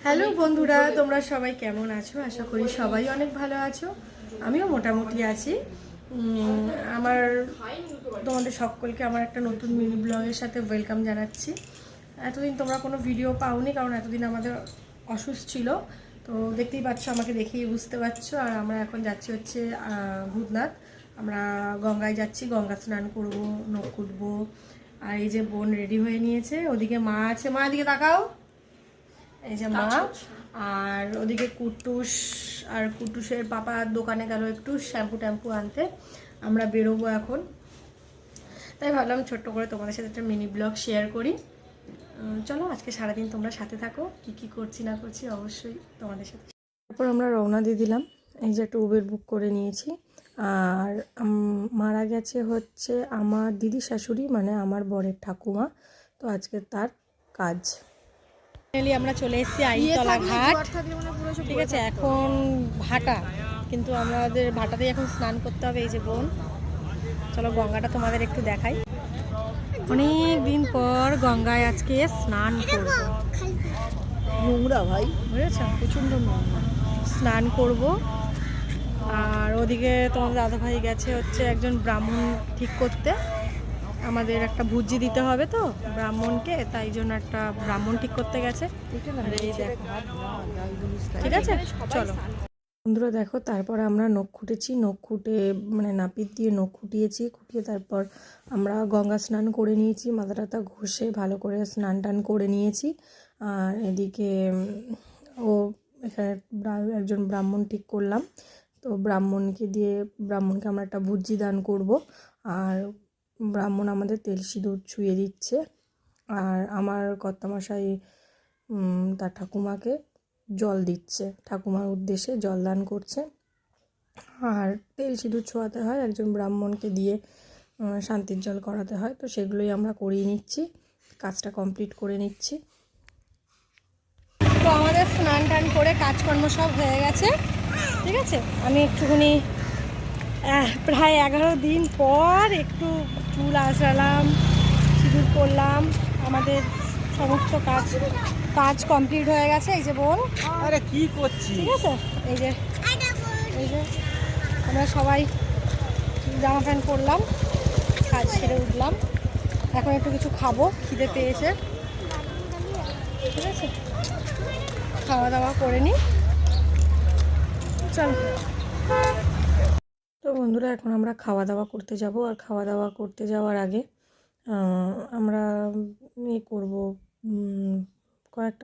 Hello বন্ধুরা, তোমরা সবাই কেমন আছো? আশা করি সবাই অনেক ভালো আছো। আমিও মোটামুটি আছি। আমার তোমাদের সকলকে আমার একটা নতুন মিনি ব্লগের সাথে ওয়েলকাম জানাচ্ছি। এতদিন তোমরা কোনো ভিডিও পাওনি, কারণ এতদিন আমাদের অসুস্থ ছিল। তো দেখতেই পাচ্ছ, আমাকে দেখেই বুঝতে পারছো। আর আমরা এখন যাচ্ছি হচ্ছে ভূতনাথ। আমরা গঙ্গায় যাচ্ছি, গঙ্গা স্নান করবো, নখ কুটবো। আর এই যে বোন রেডি হয়ে নিয়েছে, ওদিকে মা আছে, মা এদিকে তাকাও। এই যে মা, আর ওদিকে কুটুস, আর কুটুসের পাপা দোকানে গেল একটু শ্যাম্পু ট্যাম্পু আনতে। আমরা বেরোবো এখন, তাই ভাবলাম ছোট্ট করে তোমাদের সাথে একটা মিনি ব্লগ শেয়ার করি। চলো, আজকে সারাদিন তোমরা সাথে থাকো, কি কি করছি না করছি অবশ্যই তোমাদের সাথে। তারপর আমরা রওনা দিয়ে দিলাম। এই যে একটা উবের বুক করে নিয়েছি। আর মারা গেছে হচ্ছে আমার দিদি শাশুড়ি, মানে আমার বরের ঠাকুমা। তো আজকে তার কাজ। আমরা চলে এসেছি আইনতলা ঘাট, ঠিক আছে। এখন ভাটা, কিন্তু আমাদের ভাটাতেই এখন স্নান করতে হবে। এই যে বোন, চলো গঙ্গাটা তোমাদের একটু দেখাই। অনেক দিন পর গঙ্গায় আজকে স্নান করব। নোংরা ভাই, বুঝেছ, প্রচণ্ড নোংরা। স্নান করব। আর ওদিকে তোমার দাদা ভাই গেছে হচ্ছে একজন ব্রাহ্মণ ঠিক করতে। আমাদের একটা ভুজি দিতে হবে তো ব্রাহ্মণকে, তাই জন্য একটা ব্রাহ্মণ ঠিক করতে গেছে। ঠিক আছে, চলো বন্ধুরা দেখো। তারপর আমরা নখ খুঁটেছি, নখ খুঁটে মানে নাপিত দিয়ে নখ খুঁটিয়েছি, খুঁটিয়ে তারপর আমরা গঙ্গা স্নান করে নিয়েছি। মাথা টাথা ঘষে ভালো করে স্নান টান করে নিয়েছি। আর এদিকে ও এখানে একজন ব্রাহ্মণ ঠিক করলাম। তো ব্রাহ্মণকে দিয়ে, ব্রাহ্মণকে আমরা একটা ভুজি দান করব। আর ব্রাহ্মণ আমাদের তেল সিঁদুর ছুঁয়ে দিচ্ছে। আর আমার কর্তামশাই তার ঠাকুমাকে জল দিচ্ছে, ঠাকুমার উদ্দেশ্যে জল দান করছে। আর তেল সিঁদুর ছোঁয়াতে হয়, একজন ব্রাহ্মণকে দিয়ে শান্তির জল করাতে হয়। তো সেগুলোই আমরা করিয়ে নিচ্ছি, কাজটা কমপ্লিট করে নিচ্ছি। তো আমাদের স্নান টান করে কাজকর্ম সব হয়ে গেছে, ঠিক আছে। আমি একটুখানি প্রায় 11 দিন পর একটু চুল আঁচড়ালাম, সিঁদুর করলাম। আমাদের সমস্ত কাজ কমপ্লিট হয়ে গেছে। এই যে বোন, আরে কি করছিস? ঠিক আছে। এই যে আমরা সবাই জামা প্যান্ট পরলাম, কাজ সেরে উঠলাম। এখন একটু কিছু খাবো, খিদে পেয়েছে, ঠিক আছে। খাওয়া দাওয়া করে নিই, চল। তো বন্ধুরা, এখন আমরা খাওয়া দাওয়া করতে যাব। আর খাওয়া দাওয়া করতে যাওয়ার আগে আমরা করব, কয়েকটা